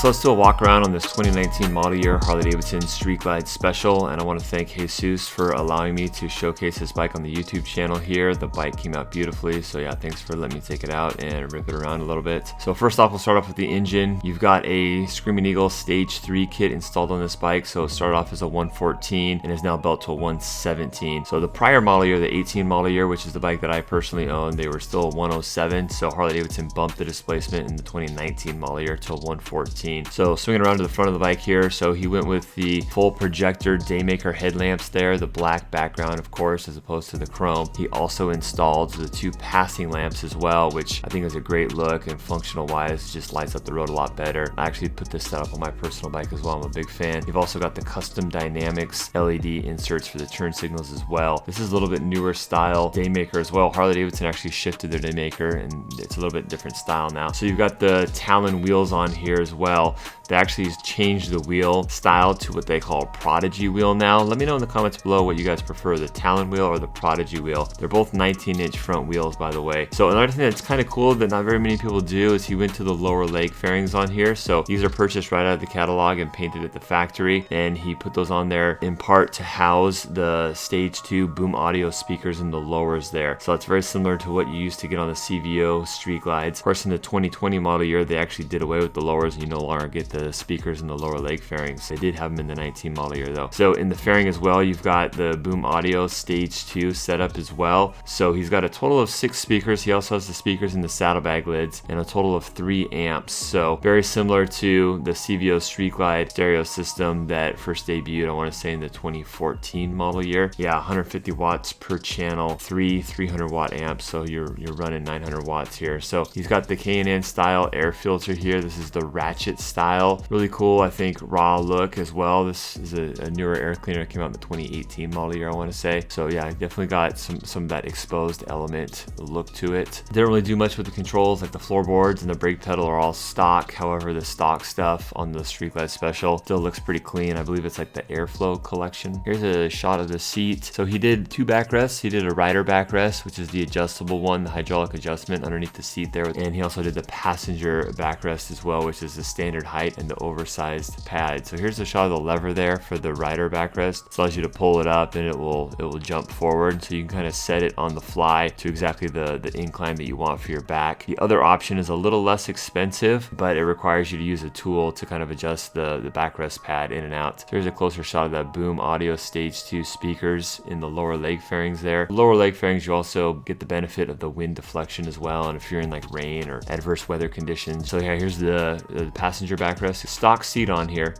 So let's do a walk around on this 2019 model year Harley-Davidson Street Glide Special, and I want to thank Jesus for allowing me to showcase this bike on the YouTube channel here. The bike came out beautifully, so yeah, thanks for letting me take it out and rip it around a little bit. So first off, we'll start off with the engine. You've got a Screamin Eagle Stage 3 kit installed on this bike, so it started off as a 114 and is now built to a 117. So the prior model year, the 18 model year, which is the bike that I personally own, they were still a 107, so Harley-Davidson bumped the displacement in the 2019 model year to a 114. So swinging around to the front of the bike here, so he went with the full projector Daymaker headlamps there, the black background of course as opposed to the chrome. He also installed the two passing lamps as well, which I think is a great look, and functional wise just lights up the road a lot better. I actually put this setup on my personal bike as well. I'm a big fan. You've also got the custom dynamics LED inserts for the turn signals as well. This is a little bit newer style Daymaker as well. Harley-Davidson actually shifted their Daymaker and it's a little bit different style now. So you've got the Talon wheels on here as well. They actually changed the wheel style to what they call Prodigy wheel now. Let me know in the comments below what you guys prefer, the Talon wheel or the Prodigy wheel. They're both 19-inch front wheels, by the way. So another thing that's kind of cool that not very many people do is he went to the lower leg fairings on here. So these are purchased right out of the catalog and painted at the factory, and he put those on there in part to house the Stage 2 boom audio speakers in the lowers there. So it's very similar to what you used to get on the CVO Street Glides. Of course, in the 2020 model year, they actually did away with the lowers and you no longer get the speakers in the lower leg fairings. They did have them in the 19 model year though. So in the fairing as well, you've got the boom audio Stage 2 setup as well. So he's got a total of 6 speakers. He also has the speakers in the saddlebag lids and a total of 3 amps. So very similar to the CVO Street Glide stereo system that first debuted, I want to say in the 2014 model year. Yeah, 150 watts per channel, 300 watt amps. So you're running 900 watts here. So he's got the K&N style air filter here. This is the ratchet style. Really cool, I think, raw look as well. This is a newer air cleaner that came out in the 2018 model year, I want to say. So yeah, definitely got some of that exposed element look to it. Didn't really do much with the controls, like the floorboards and the brake pedal are all stock. However, the stock stuff on the Street Glide Special still looks pretty clean. I believe it's like the Airflow collection. Here's a shot of the seat. So he did 2 backrests. He did a rider backrest, which is the adjustable one, the hydraulic adjustment underneath the seat there, and he also did the passenger backrest as well, which is the standard height and the oversized pad. So here's a shot of the lever there for the rider backrest. It allows you to pull it up and it will jump forward, so you can kind of set it on the fly to exactly the incline that you want for your back. The other option is a little less expensive, but it requires you to use a tool to kind of adjust the backrest pad in and out. So here's a closer shot of that boom audio Stage 2 speakers in the lower leg fairings there. The lower leg fairings, you also get the benefit of the wind deflection as well, and if you're in like rain or adverse weather conditions. So yeah, here's the passenger backrest. Stock seat on here,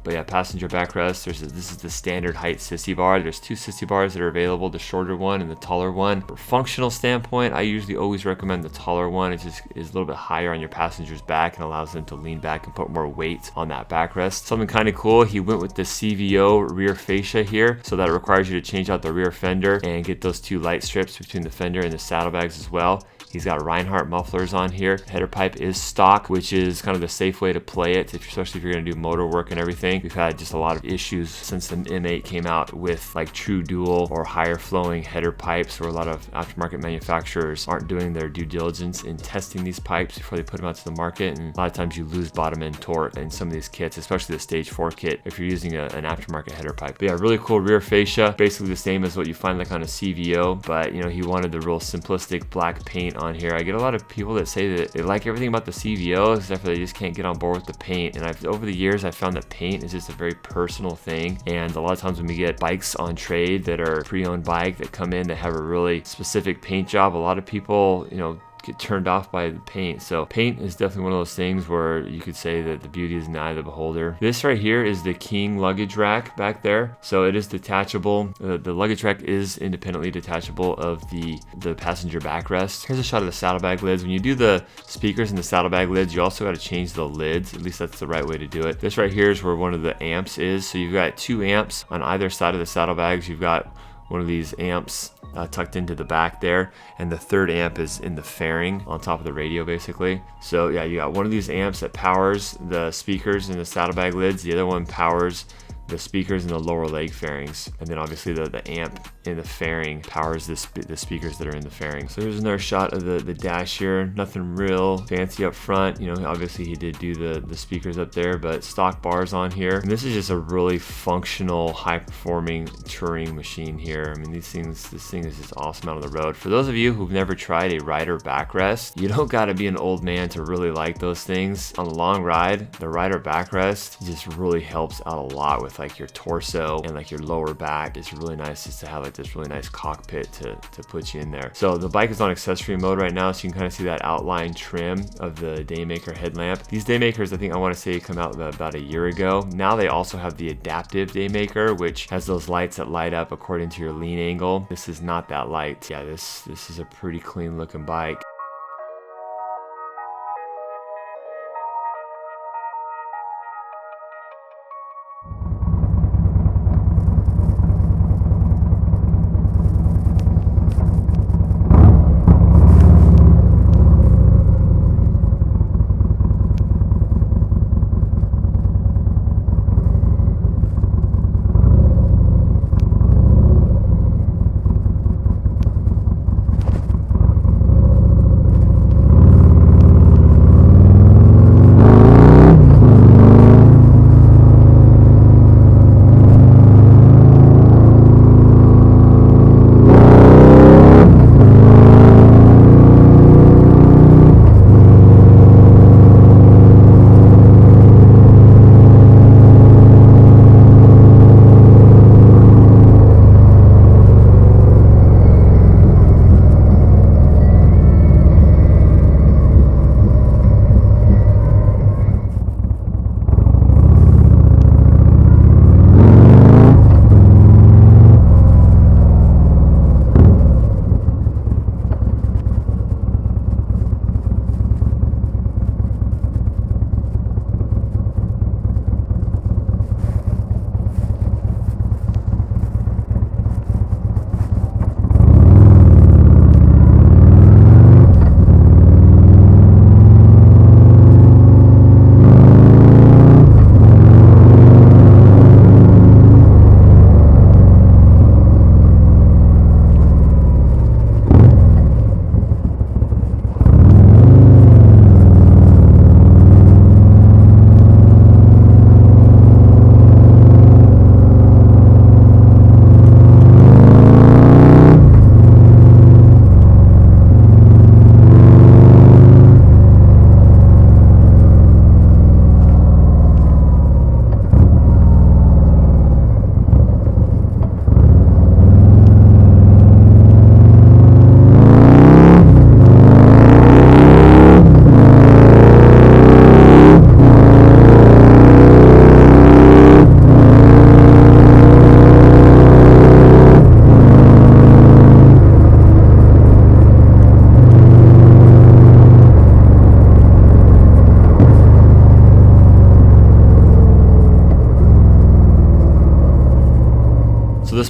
but yeah, passenger backrest. This is the standard height sissy bar. There's 2 sissy bars that are available, the shorter one and the taller one. For functional standpoint, I usually always recommend the taller one. It just is a little bit higher on your passenger's back and allows them to lean back and put more weight on that backrest. Something kind of cool, he went with the CVO rear fascia here, so that requires you to change out the rear fender and get those 2 light strips between the fender and the saddlebags as well. He's got Reinhardt mufflers on here. Header pipe is stock, which is kind of the safe way to play it, especially if you're going to do motor work and everything. We've had just a lot of issues since the M8 came out with like true dual or higher flowing header pipes, where a lot of aftermarket manufacturers aren't doing their due diligence in testing these pipes before they put them out to the market, and a lot of times you lose bottom end torque in some of these kits, especially the Stage 4 kit if you're using an aftermarket header pipe. But yeah, really cool rear fascia, basically the same as what you find like on a CVO, but you know, he wanted the real simplistic black paint on here. I get a lot of people that say that they like everything about the CVO except for they just can't get on board with the paint, and over the years I've found that paint is just a very personal thing, and a lot of times when we get bikes on trade that are pre-owned bike that come in that have a really specific paint job, a lot of people, you know, get turned off by the paint. So paint is definitely one of those things where you could say that the beauty is in the eye of the beholder. This right here is the King luggage rack back there. So it is detachable. The luggage rack is independently detachable of the passenger backrest. Here's a shot of the saddlebag lids. When you do the speakers in the saddlebag lids, you also got to change the lids. At least that's the right way to do it. This right here is where one of the amps is. So you've got 2 amps on either side of the saddlebags. You've got one of these amps tucked into the back there, and the 3rd amp is in the fairing on top of the radio basically. So yeah, you got one of these amps that powers the speakers in the saddlebag lids, the other one powers the speakers in the lower leg fairings, and then obviously the amp in the fairing powers the speakers that are in the fairing. So here's another shot of the dash here. Nothing real fancy up front. You know, obviously he did do the speakers up there, but stock bars on here. And this is just a really functional, high-performing touring machine here. I mean, this thing is just awesome out on the road. For those of you who've never tried a rider backrest, you don't got to be an old man to really like those things. On a long ride, the rider backrest just really helps out a lot with like your torso and like your lower back. It's really nice just to have like this really nice cockpit to put you in there. So the bike is on accessory mode right now, so you can kind of see that outline trim of the Daymaker headlamp. These Daymakers, I want to say, come out about a year ago. Now they also have the adaptive Daymaker, which has those lights that light up according to your lean angle. This is not that light. Yeah, this is a pretty clean looking bike.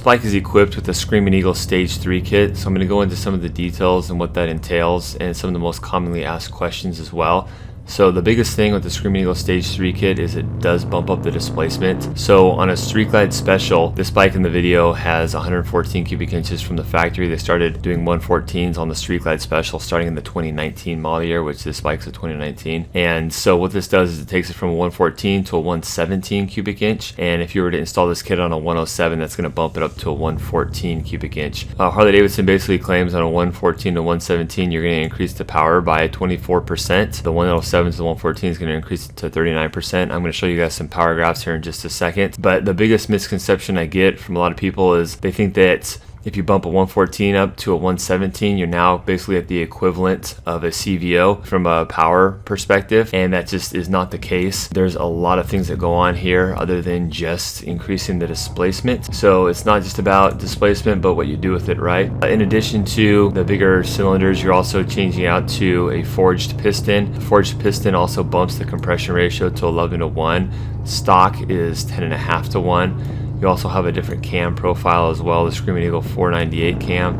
this bike is equipped with the Screamin Eagle Stage 3 kit, so I'm going to go into some of the details and what that entails and some of the most commonly asked questions as well. So the biggest thing with the Screamin Eagle Stage 3 kit is it does bump up the displacement. So on a Street Glide Special, this bike in the video has 114 cubic inches from the factory. They started doing 114s on the Street Glide Special starting in the 2019 model year, which this bike's a 2019. And so what this does is it takes it from a 114 to a 117 cubic inch. And if you were to install this kit on a 107, that's going to bump it up to a 114 cubic inch. Harley-Davidson basically claims on a 114 to 117, you're going to increase the power by 24%. The 107 to the 114 is going to increase it to 39%. I'm going to show you guys some power graphs here in just a second. But the biggest misconception I get from a lot of people is they think that if you bump a 114 up to a 117, you're now basically at the equivalent of a CVO from a power perspective, and that just is not the case. There's a lot of things that go on here other than just increasing the displacement. So it's not just about displacement, but what you do with it, right? In addition to the bigger cylinders, you're also changing out to a forged piston. The forged piston also bumps the compression ratio to 11 to 1. Stock is 10.5 to 1. You also have a different cam profile as well, the Screamin Eagle 498 cam,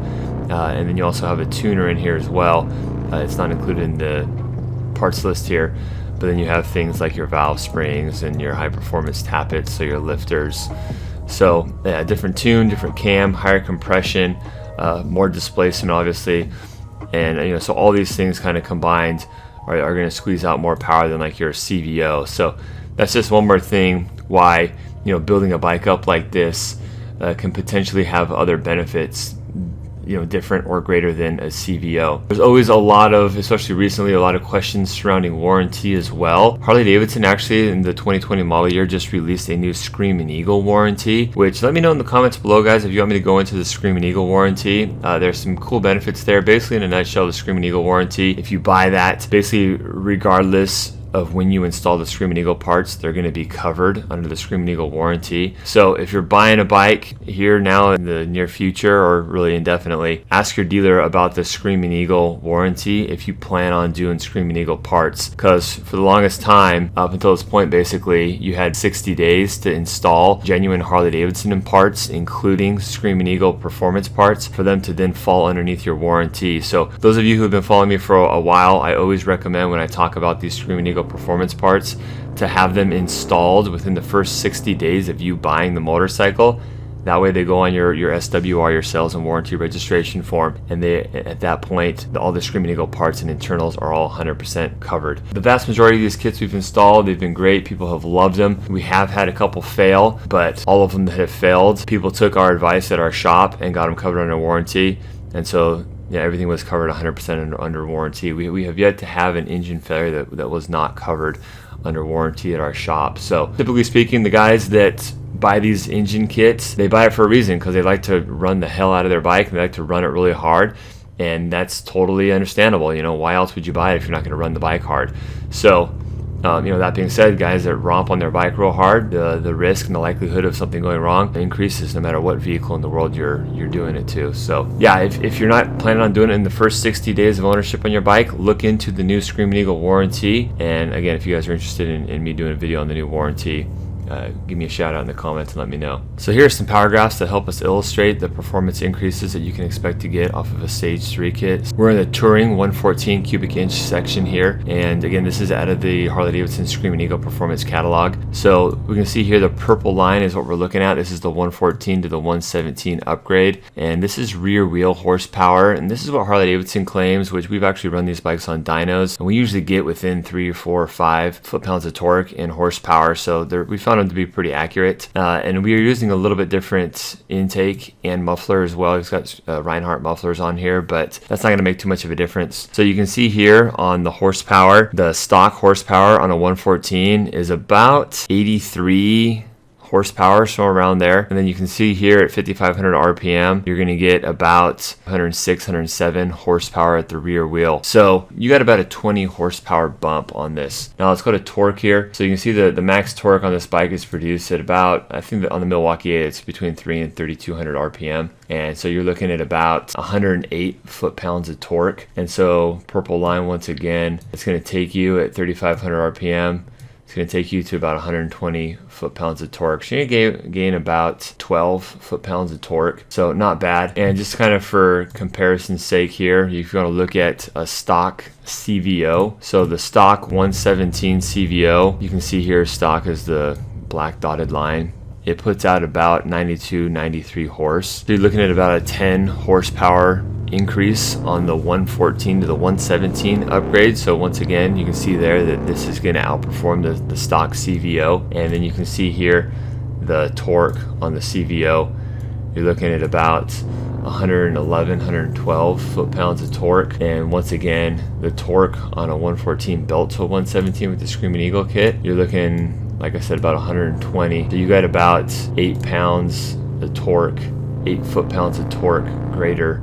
and then you also have a tuner in here as well. It's not included in the parts list here, But then you have things like your valve springs and your high performance tappets, so your lifters. So yeah, different tune, different cam, higher compression, more displacement obviously, and so all these things kind of combined are going to squeeze out more power than like your CVO. So that's just one more thing why building a bike up like this can potentially have other benefits, different or greater than a CVO. There's always a lot of, especially recently, a lot of questions surrounding warranty as well. Harley-Davidson actually in the 2020 model year just released a new Screamin Eagle warranty, which let me know in the comments below, guys, if you want me to go into the Screamin Eagle warranty. There's some cool benefits there. Basically, in a nutshell, the Screamin Eagle warranty, if you buy that, basically regardless of when you install the Screamin Eagle parts, they're going to be covered under the Screamin Eagle warranty. So if you're buying a bike here now in the near future, or really indefinitely, ask your dealer about the Screamin Eagle warranty if you plan on doing Screamin Eagle parts, because for the longest time up until this point, basically you had 60 days to install genuine Harley-Davidson parts, including Screamin Eagle performance parts, for them to then fall underneath your warranty. So those of you who have been following me for a while, I always recommend when I talk about these Screamin Eagle performance parts to have them installed within the first 60 days of you buying the motorcycle. That way they go on your SWR, your sales and warranty registration form, and they, at that point, all the Screamin Eagle parts and internals are all 100% covered. The vast majority of these kits we've installed, they've been great. People have loved them. We have had a couple fail, but all of them that have failed, people took our advice at our shop and got them covered under warranty. And so yeah, everything was covered 100% under warranty. We have yet to have an engine failure that was not covered under warranty at our shop. So typically speaking, the guys that buy these engine kits, they buy it for a reason, because they like to run the hell out of their bike and they like to run it really hard, and that's totally understandable. Why else would you buy it if you're not going to run the bike hard? So that being said, guys that romp on their bike real hard, the risk and the likelihood of something going wrong increases no matter what vehicle in the world you're doing it to. So yeah, if you're not planning on doing it in the first 60 days of ownership on your bike, look into the new Screamin Eagle warranty. And again, if you guys are interested in me doing a video on the new warranty, give me a shout out in the comments and let me know. So here are some power graphs that help us illustrate the performance increases that you can expect to get off of a Stage 3 kit. We're in the Touring 114 cubic inch section here, and again, this is out of the Harley-Davidson Screamin Eagle performance catalog. So we can see here the purple line is what we're looking at. This is the 114 to the 117 upgrade, and this is rear wheel horsepower, and this is what Harley-Davidson claims, which we've actually run these bikes on dynos, and we usually get within 3 or 4 or 5 foot-pounds of torque and horsepower. So we found them to be pretty accurate, and we are using a little bit different intake and muffler as well. We've got Reinhardt mufflers on here, but that's not going to make too much of a difference. So you can see here on the horsepower, the stock horsepower on a 114 is about 83 horsepower, somewhere around there. And then you can see here at 5,500 RPM, you're going to get about 106, 107 horsepower at the rear wheel. So you got about a 20 horsepower bump on this. Now let's go to torque here. So you can see the max torque on this bike is produced at about, I think that on the Milwaukee 8, it's between 3 and 3,200 RPM. And so you're looking at about 108 foot-pounds of torque. And so purple line, once again, it's going to take you at 3,500 RPM. It's going to take you to about 120 foot-pounds of torque. So you're going to gain about 12 foot-pounds of torque. So not bad. And just kind of for comparison's sake here, if you want to look at a stock CVO. So the stock 117 CVO, you can see here stock is the black dotted line. It puts out about 92, 93 horse. So you're looking at about a 10 horsepower increase on the 114 to the 117 upgrade. So once again, you can see there that this is going to outperform the stock CVO. And then you can see here the torque on the CVO. You're looking at about 111, 112 foot-pounds of torque. And once again, the torque on a 114 built to a 117 with the Screamin Eagle kit, you're looking, like I said, about 120. So you got about 8 pounds of torque, 8 foot-pounds of torque greater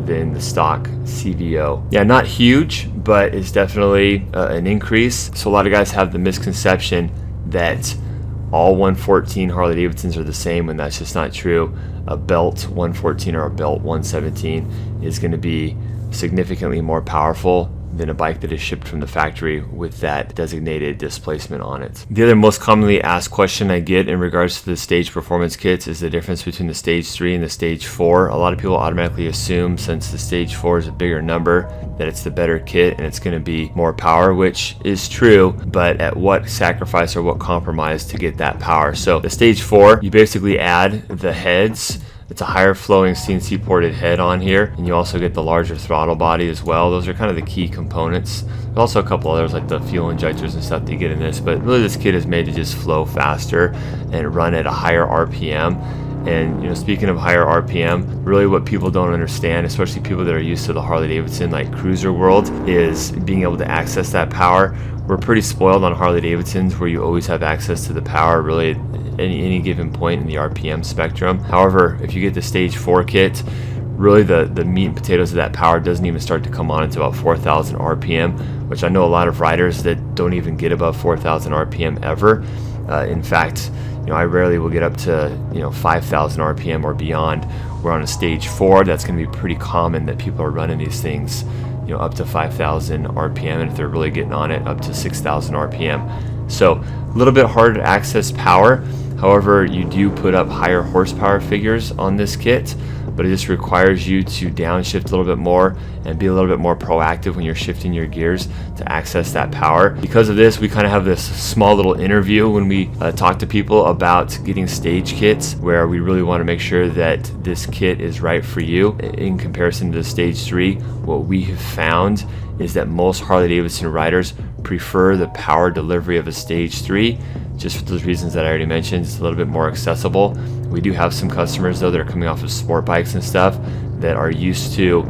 than the stock CVO. Yeah, not huge, but it's definitely an increase. So a lot of guys have the misconception that all 114 Harley-Davidsons are the same, when that's just not true. A belt 114 or a belt 117 is going to be significantly more powerful than a bike that is shipped from the factory with that designated displacement on it. The other most commonly asked question I get in regards to the Stage performance kits is the difference between the Stage 3 and the Stage 4. A lot of people automatically assume, since the Stage 4 is a bigger number, that it's the better kit and it's going to be more power, which is true, but at what sacrifice or what compromise to get that power? So the Stage 4, you basically add the heads. It's a higher flowing CNC ported head on here, and you also get the larger throttle body as well. Those are kind of the key components. There's also a couple others like the fuel injectors and stuff that you get in this, but really this kit is made to just flow faster and run at a higher RPM. And speaking of higher RPM, really what people don't understand, especially people that are used to the Harley-Davidson like cruiser world, is being able to access that power. We're pretty spoiled on Harley-Davidsons where you always have access to the power really at any given point in the RPM spectrum. However, if you get the Stage 4 kit, really the meat and potatoes of that power doesn't even start to come on until about 4,000 RPM, which I know a lot of riders that don't even get above 4,000 RPM ever. In fact, I rarely will get up to 5,000 RPM or beyond. We're on a Stage 4. That's going to be pretty common that people are running these things up to 5,000 RPM, and if they're really getting on it, up to 6,000 RPM. So a little bit harder to access power. However, you do put up higher horsepower figures on this kit, but it just requires you to downshift a little bit more and be a little bit more proactive when you're shifting your gears to access that power. Because of this, we kind of have this small little interview when we talk to people about getting Stage kits, where we really want to make sure that this kit is right for you. In comparison to the Stage 3, what we have found is that most Harley-Davidson riders prefer the power delivery of a Stage 3, just for those reasons that I already mentioned. It's a little bit more accessible. We do have some customers though that are coming off of sport bikes and stuff that are used to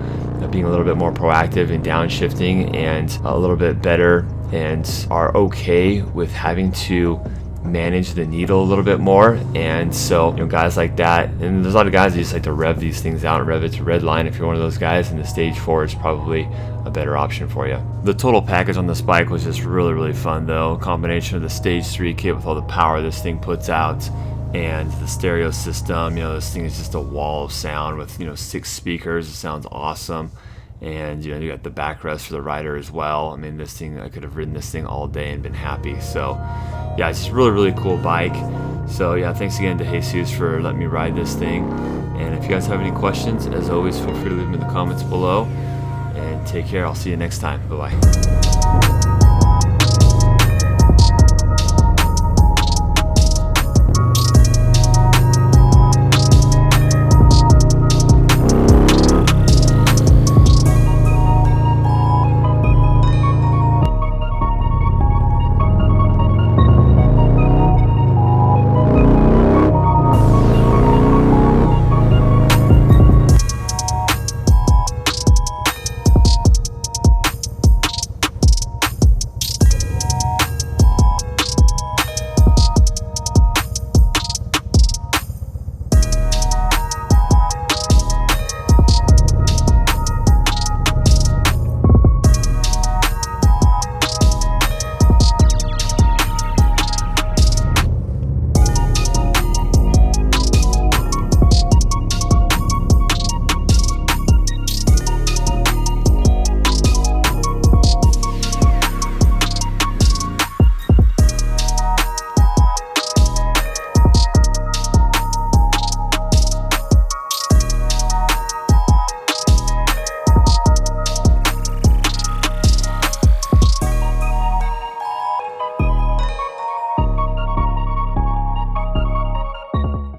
being a little bit more proactive in downshifting and a little bit better, and are okay with having to manage the needle a little bit more. And so guys like that, and there's a lot of guys that just like to rev these things out and rev it to red line. If you're one of those guys, and the Stage 4 is probably a better option for you. The total package on this bike was just really fun though. A combination of the Stage 3 kit with all the power this thing puts out, and the stereo system. This thing is just a wall of sound with 6 speakers. It sounds awesome. And you got the backrest for the rider as well. I mean, this thing, I could have ridden this thing all day and been happy. So yeah, it's just a really cool bike. So yeah, thanks again to Jesus for letting me ride this thing. And if you guys have any questions, as always, feel free to leave them in the comments below. And take care. I'll see you next time. Bye bye.